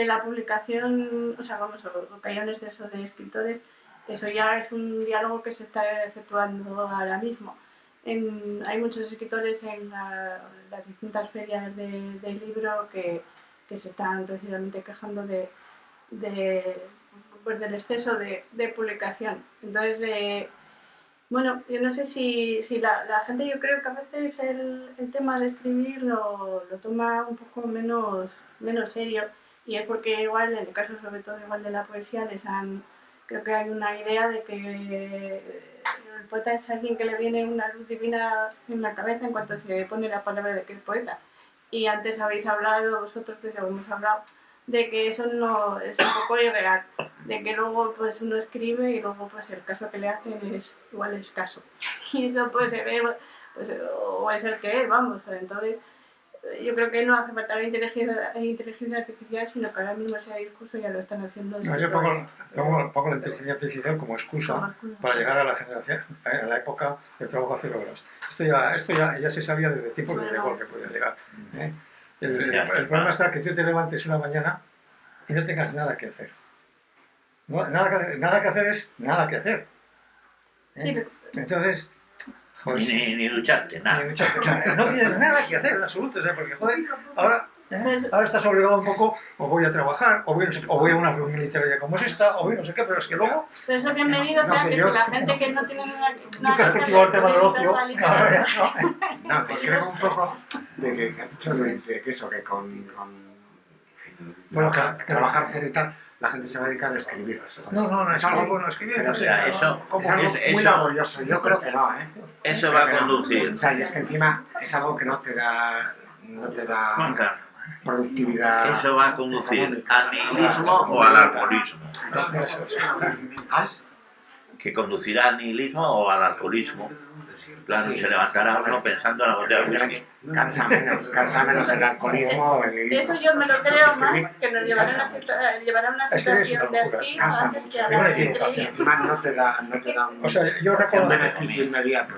la publicación, o sea, vamos, o que haya un exceso de escritores, eso ya es un diálogo que se está efectuando ahora mismo. Hay muchos escritores en las distintas ferias de libro que se están precisamente quejando pues del exceso de publicación. Entonces, bueno, yo no sé si la gente, yo creo que a veces el tema de escribir lo toma un poco menos serio. Y es porque igual, en el caso sobre todo igual de la poesía, creo que hay una idea de que el poeta es alguien que le viene una luz divina en la cabeza en cuanto se pone la palabra de que es poeta. Y antes habéis hablado, vosotros que hemos hablado, de que eso no es un poco irreal, de que luego pues uno escribe y luego pues el caso que le hacen es igual escaso. Y eso pues se ve, pues, o es el que es, vamos, entonces... Yo creo que no hace falta la inteligencia artificial, sino que ahora mismo ese discurso ya lo están haciendo. No, yo pongo la inteligencia artificial como excusa para llegar a la generación, a la época del trabajo a 0 horas. Esto ya se sabía desde tiempos de De Gaulle que podía llegar. El problema está que tú te levantes una mañana y no tengas nada que hacer. Nada que hacer es nada que hacer. Sí, entonces... Joder, ni ducharte, nada. Ni ducharte, o sea, no tienes nada que hacer en absoluto, o sea, porque joder, ahora estás obligado un poco, o voy a trabajar, o voy a una reunión literaria como es esta, o voy no sé qué, pero es que luego... Pero eso bienvenido, no sea, sé, que yo, si la gente que no tiene nada que tú que has cultivado el tema del ocio... No, discrepo un poco de que has dicho de que eso, que con bueno, trabajar cero y tal, la gente se va a dedicar a escribir. No, es algo bueno escribir. Pero No sé, eso- es algo muy laborioso, yo creo que no, ¿eh? Eso va a Creo que no. conducir. O sea, y es que encima es algo que no te da Claro, productividad. eso va a conducir económica. al nihilismo o al alcoholismo. ¿Ah? Que conducirá al nihilismo o al alcoholismo. Claro, Sí. se levantará uno pensando en la botella de whisky. Cansa menos el alcoholismo o el Eso nihilismo. yo me lo creo Escribir más, que nos llevará a una Escribir es situación una de locura, estío cansa antes mucho. que a Es una la equivocación. gente. Encima no te da O sea, yo un reconozco, beneficio inmediato.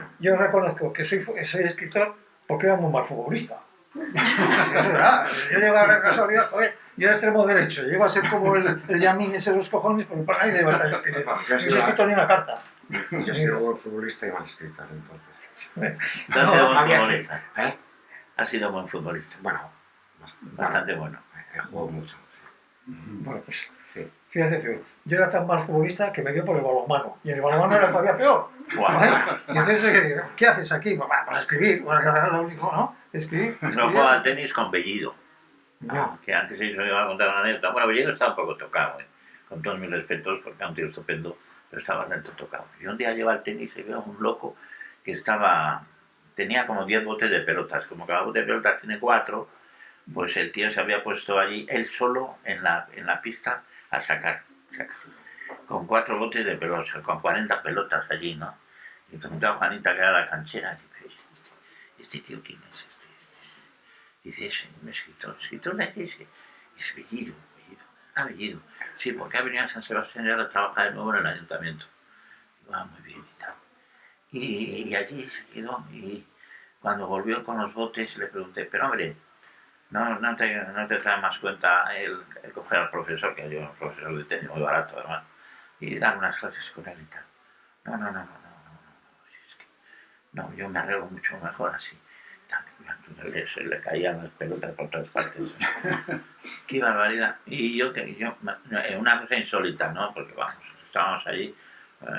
que soy escritor porque era muy mal futbolista. Es verdad. Yo llego a la casualidad, joder, yo era extremo derecho, llego a ser como el Yamín ese de los cojones, porque para nadie debe estar yo escribiendo. No he escrito ni una carta. Yo he sido buen futbolista y mal escritor, entonces. No ha sido buen había que- futbolista. ¿Eh? Ha sido buen futbolista. Bueno, Bastante bueno. He jugado mucho, sí. Bueno, pues Sí. fíjate que yo era tan mal futbolista que me dio por el balonmano. Y el balonmano era todavía peor. Guau. Y entonces, ¿qué haces aquí? Pues escribir. Bueno, era lo único, ¿no? Escribir. No jugaba al tenis con Bellido, No. que antes se iba a contar una anécdota. Bueno, Bellido está un poco tocado, con todos mis respetos, porque es un tío estupendo, pero está bastante tocado. Y un día lleva al tenis y veo a un loco que tenía como 10 botes de pelotas. Como cada bote de pelotas tiene 4, pues el tío se había puesto allí, él solo, en la pista, a sacar. Con 4 botes de pelotas, con 40 pelotas allí, ¿no? Y preguntaba a Juanita, que era la canchera, y dice, ¿este tío quién es? Dice, es un escritor. ¿Escritor de qué ese? Es Bellido. Ah, Bellido. Sí, porque ha venido a San Sebastián y ahora trabaja de nuevo en el ayuntamiento. Digo, muy bien y tal. Y allí se quedó, y cuando volvió con los botes le pregunté, pero hombre, no te trae más cuenta el coger al profesor, que yo un profesor de tenis muy barato además, y dar unas clases con él y tal. No. Es que, no, yo me arreglo mucho mejor así. Se le caían las pelotas por todas partes. Qué barbaridad. Y yo, una cosa insólita, ¿no? Porque vamos, estábamos allí,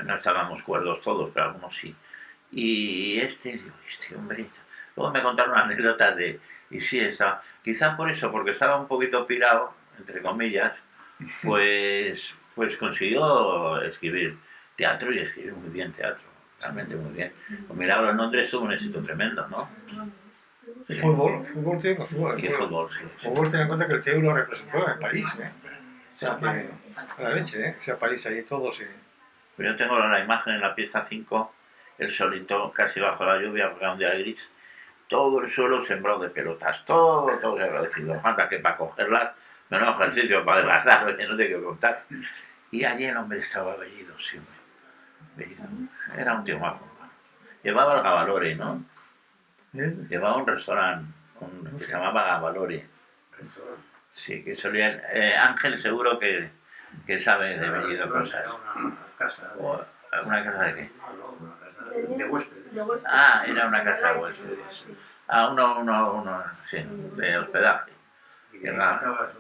no estábamos cuerdos todos, pero algunos sí. Y este hombre. Luego me contaron anécdotas y sí, estaba. Quizá por eso, porque estaba un poquito pirado, entre comillas, pues consiguió escribir teatro y escribir muy bien teatro. Realmente muy bien. Con Milagro en Londres tuvo un éxito tremendo, ¿no? Y fútbol, tío, fútbol. ¿Qué fútbol? Sí. Fútbol, ten en cuenta que el tío lo representó en París, ¿eh? O sea, que la leche, ¿eh? O sea, París ahí todos, ¿eh? Pero yo tengo la imagen en la pieza 5, él solito, casi bajo la lluvia, porque era un día gris, todo el suelo sembrado de pelotas, todo agradecido. Falta que para cogerlas, menos ejercicio para desgastar, no te quiero contar. Y allí el hombre estaba Bellido, siempre. Bellido. Era un tío majo. Llevaba el Gavalore, ¿no? Llevaba un restaurante que se llamaba Gavalore. Sí, que solía... Ángel seguro que sabe de Bellido cosas. ¿Una casa de qué? De huéspedes. Ah, era una casa de huéspedes. Ah, uno, sí, de hospedaje. Y ahí sacaba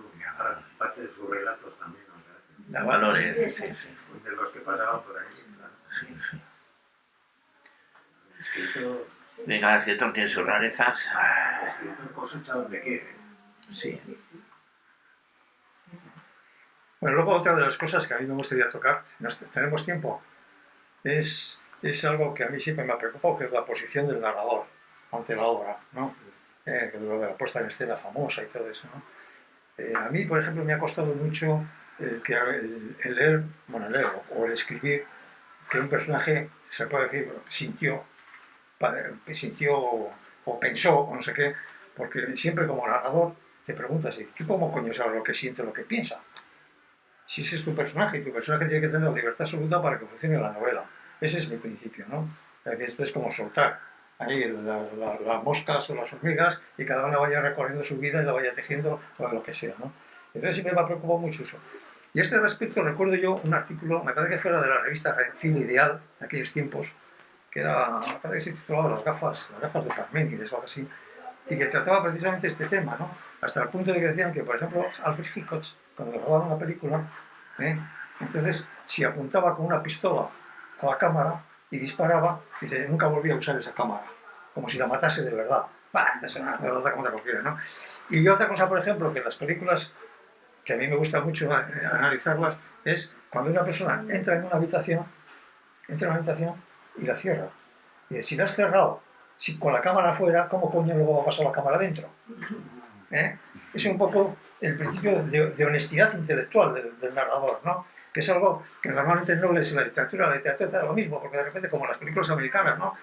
parte de sus relatos también, o sea, Gavalore, sí. de los que pasaban por ahí. Claro. Sí. Escritor, Venga, el escritor tiene sus rarezas. escritor cosecha donde quiere. Sí. Bueno, luego otra de las cosas que a mí me gustaría tocar, tenemos tiempo, es algo que a mí siempre me ha preocupado, que es la posición del narrador ante la obra, ¿no? Que luego de la puesta en escena famosa y todo eso, ¿no? A mí, por ejemplo, me ha costado mucho el leer o el escribir que un personaje, se puede decir, sintió o pensó o no sé qué, porque siempre como narrador te preguntas, ¿tú cómo coño sabes lo que siente o lo que piensa? Si ese es tu personaje, y tu personaje tiene que tener la libertad absoluta para que funcione la novela. Ese es mi principio, ¿no? Es decir, esto es como soltar ahí las moscas o las hormigas y cada una vaya recorriendo su vida y la vaya tejiendo o lo que sea, ¿no? Entonces siempre me ha preocupado mucho eso. Y a este respecto recuerdo yo un artículo, me parece que fuera de la revista Film Ideal, de aquellos tiempos, que era, me parece que se titulaba Las gafas de Parménides o algo así, y que trataba precisamente este tema, ¿no? Hasta el punto de que decían que, por ejemplo, Alfred Hitchcock, cuando grababa una película, entonces, si apuntaba con una pistola a la cámara y disparaba, dice, nunca volvía a usar esa cámara, como si la matase de verdad. Esta es una verdad como te cualquiera, ¿no? Y otra cosa, por ejemplo, que en las películas que a mí me gusta mucho analizarlas, es cuando una persona entra en una habitación y la cierra. Y si la has cerrado con la cámara afuera, ¿cómo coño luego va a pasar la cámara dentro? Es un poco el principio de honestidad intelectual del narrador, ¿no? Que es algo que normalmente no lees en la literatura te da lo mismo, porque de repente, como las películas americanas, ¿no?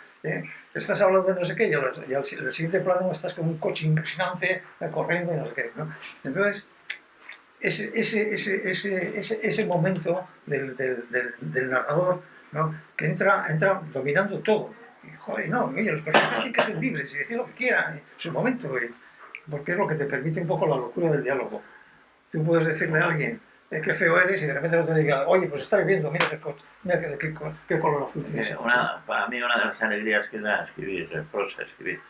Estás hablando de no sé qué y al siguiente plano estás con un coche impresionante corriendo y no sé qué, ¿no? Entonces, ese momento del narrador, ¿no? Que entra dominando todo. Y, joder, no, oye, los personajes tienen que ser libres y decir lo que quieran en su momento, porque es lo que te permite un poco la locura del diálogo. Tú puedes decirle a alguien qué feo eres y de repente el otro diga, oye, pues está lloviendo, mira qué color azul tienes. Para mí una de las alegrías que da escribir prosa, escribir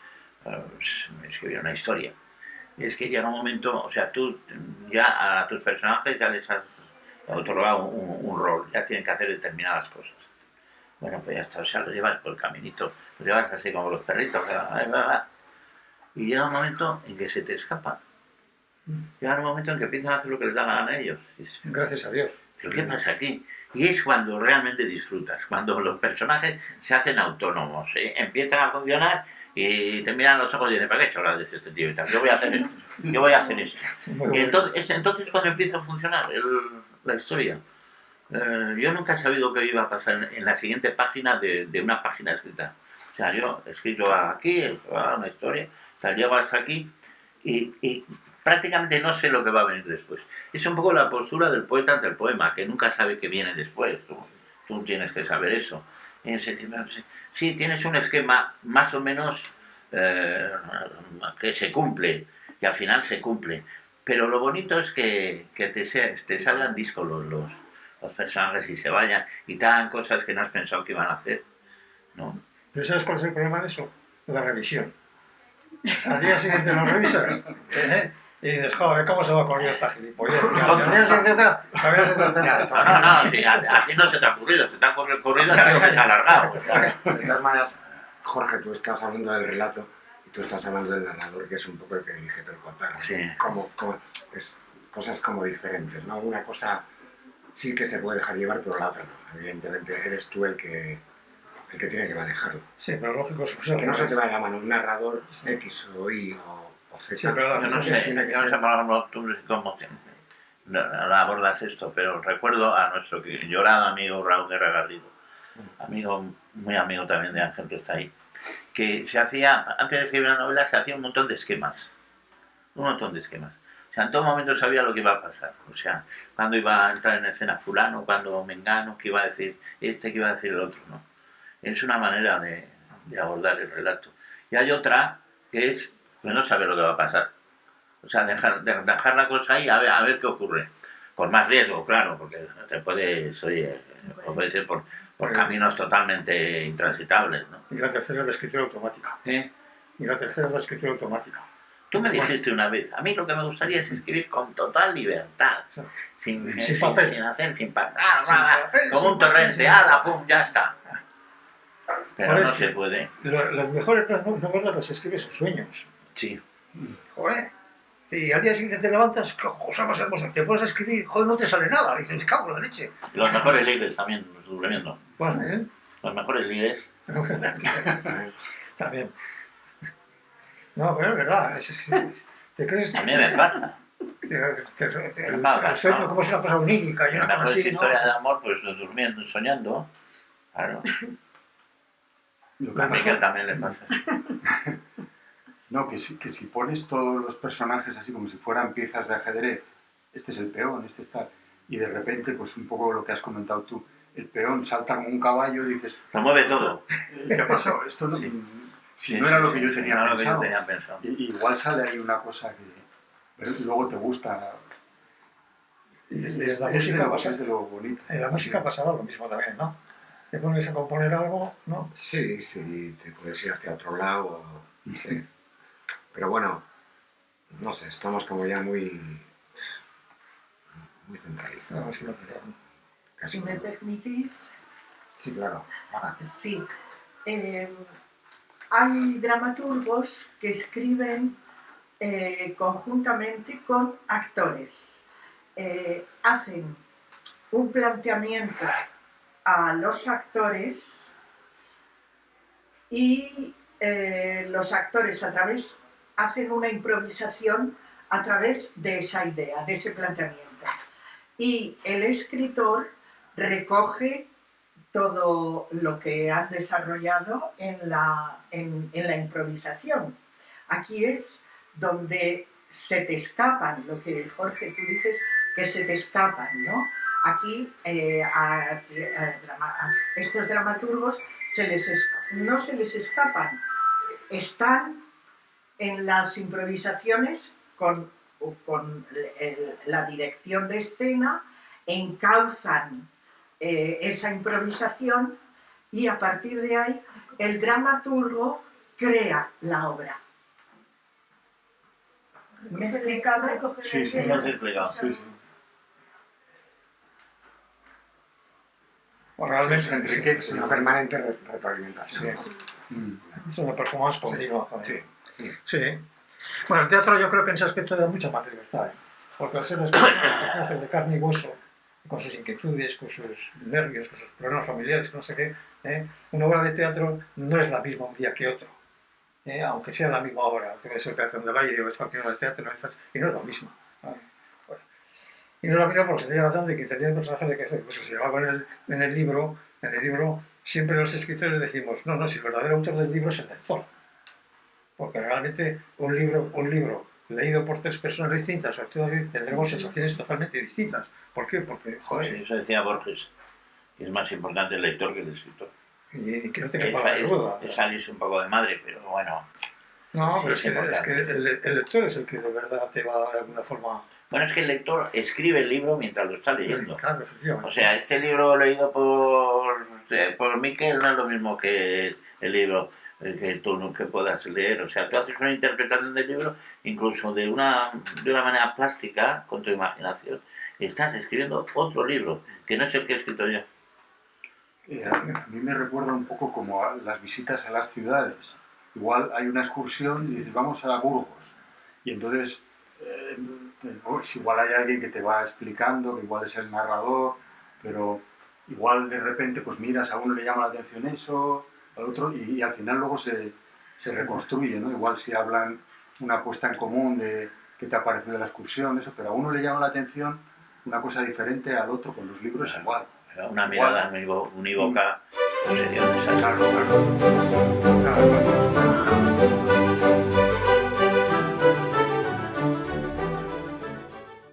una historia, es que llega un momento, o sea, tú ya a tus personajes ya les has otorgado un rol, ya tienen que hacer determinadas cosas. Bueno, pues ya está, o sea, lo llevas por el caminito, lo llevas así como los perritos, y llega un momento en que se te escapan. Llega un momento en que empiezan a hacer lo que les da la gana a ellos. Gracias a Dios. ¿Pero qué pasa aquí? Y es cuando realmente disfrutas, cuando los personajes se hacen autónomos, empiezan a funcionar y te miran los ojos y dicen, ¿para qué choras dice este tío y tal? Yo voy a hacer esto, yo voy a hacer esto. Y entonces cuando empieza a funcionar la historia. Yo nunca he sabido qué iba a pasar en la siguiente página de una página escrita. O sea, yo he escrito aquí, una historia, tal, llego hasta aquí y prácticamente no sé lo que va a venir después. Es un poco la postura del poeta ante el poema, que nunca sabe qué viene después. Tú tienes que saber eso. Sí, tienes un esquema más o menos que se cumple, y al final se cumple. Pero lo bonito es que te salgan discos los personajes y se vayan y te hagan cosas que no has pensado que iban a hacer, ¿no? ¿Pero sabes cuál es el problema de eso? La revisión. Al día siguiente lo revisas, y dices, joder, ¿cómo se va a ocurrir esta gilipollez? Al día siguiente no, sí, a ti no se te ha ocurrido, se te ha ocurrido que se ha alargado. De todas maneras, Jorge, tú estás hablando del relato y tú estás hablando del narrador, que es un poco el que dirige todo el contar. Sí. Es cosas como diferentes, ¿no? Una cosa sí que se puede dejar llevar, pero la otra no. Evidentemente eres tú el que tiene que manejarlo. Sí, pero lógico es que no se te va de la mano un narrador X o Y o Z. Sí, pero yo no sé, cómo abordas esto, pero recuerdo a nuestro llorado amigo Raúl Guerra Garrido, muy amigo también de Ángel, que está ahí, que se hacía, antes de escribir una novela, se hacía un montón de esquemas. O sea, en todo momento sabía lo que iba a pasar. O sea, cuándo iba a entrar en escena fulano, cuándo mengano, qué iba a decir este, qué iba a decir el otro, ¿no? Es una manera de abordar el relato. Y hay otra que es no saber lo que va a pasar. O sea, dejar la cosa ahí a ver qué ocurre. Con más riesgo, claro, porque te puede ser por caminos totalmente intransitables, ¿no? Y la tercera es la escritura automática. Y la tercera es la escritura automática. Tú me dijiste una vez, a mí lo que me gustaría es escribir con total libertad, sin papel, sin hacer, sin papel, como un torrente, pum, ya está. Pero no se puede. Las mejores novelas las escribes en sueños. Sí. Joder. Y al día siguiente te levantas, qué cosa más hermosa, te pones a escribir, joder, no te sale nada, dices, me cago en la leche. Los mejores libres también, durmiendo. Pues, Los mejores libres. También. No, pero es verdad. ¿Te crees? A mí me pasa. El sueño como si una cosa onírica y una cosa así, ¿no? Historia de amor, pues durmiendo, soñando. Claro. A mí que también le pasa. No, que si pones todos los personajes así como si fueran piezas de ajedrez, este es el peón, este está... Y de repente, pues un poco lo que has comentado tú, el peón salta como un caballo y dices... Lo mueve todo. ¿Qué pasó? Esto no... Sí. No era lo que yo tenía pensado. Y igual sale ahí una cosa que pero luego te gusta. Es la música es de lo bonito. En la música pasaba lo mismo también, ¿no? Te pones a componer algo, ¿no? Sí, te puedes ir hacia otro lado. Sí. Pero bueno, no sé, estamos como ya muy centralizados. Si me permitís. Sí, claro. Sí. Hay dramaturgos que escriben conjuntamente con actores. hacen un planteamiento a los actores y los actores hacen una improvisación a través de esa idea, de ese planteamiento. Y el escritor recoge todo lo que han desarrollado en la improvisación. Aquí es donde se te escapan, lo que Jorge tú dices, que se te escapan, ¿no? Aquí a estos dramaturgos no se les escapan, están en las improvisaciones con la dirección de escena, encauzan esa improvisación y a partir de ahí el dramaturgo crea la obra. ¿Me he explicado? Sí, sí, No has explicado. sí, sí. Bueno, realmente Se enriquece. Es una permanente retroalimentación. es una performance continua. Sí. Sí. Bueno, el teatro yo creo que en ese aspecto da mucha más libertad, porque al ser un personaje de carne y hueso, con sus inquietudes, con sus nervios, con sus problemas familiares, con no sé qué, una obra de teatro no es la misma un día que otro, aunque sea la misma obra, puede ser teatro del aire o es cualquier obra de teatro, y no es lo mismo. ¿Vale? Bueno, y no es lo mismo porque se tiene razón de que tenía el personaje de que pues, si algo en el libro, siempre los escritores decimos, no, si el verdadero autor del libro es el lector. Porque realmente un libro leído por tres personas distintas, tendremos sensaciones totalmente distintas. ¿Por qué? Porque, joder, Eso decía Borges, que es más importante el lector que el escritor. y que no te quepa la duda. Es salirse un poco de madre, pero bueno. No, Sí, pero es es que importante. el lector es el que de verdad te va de alguna forma... Bueno, es que el lector escribe el libro mientras lo está leyendo. Claro, efectivamente. O sea, este libro leído por Miquel no es lo mismo que el libro que tú nunca puedas leer. O sea, tú haces una interpretación del libro, incluso de una manera plástica, con tu imaginación. Estás escribiendo otro libro, que no es el que he escrito yo. A mí me recuerda un poco como a las visitas a las ciudades. Igual hay una excursión y dices, vamos a Burgos. Y entonces, pues igual hay alguien que te va explicando, que igual es el narrador, pero igual de repente pues miras, a uno le llama la atención eso, al otro, y al final luego se reconstruye, ¿no? Igual si hablan una puesta en común de qué te ha parecido la excursión, eso, pero a uno le llama la atención una cosa diferente al otro, con los libros igual. Una mirada unívoca no sería necesaria. Claro.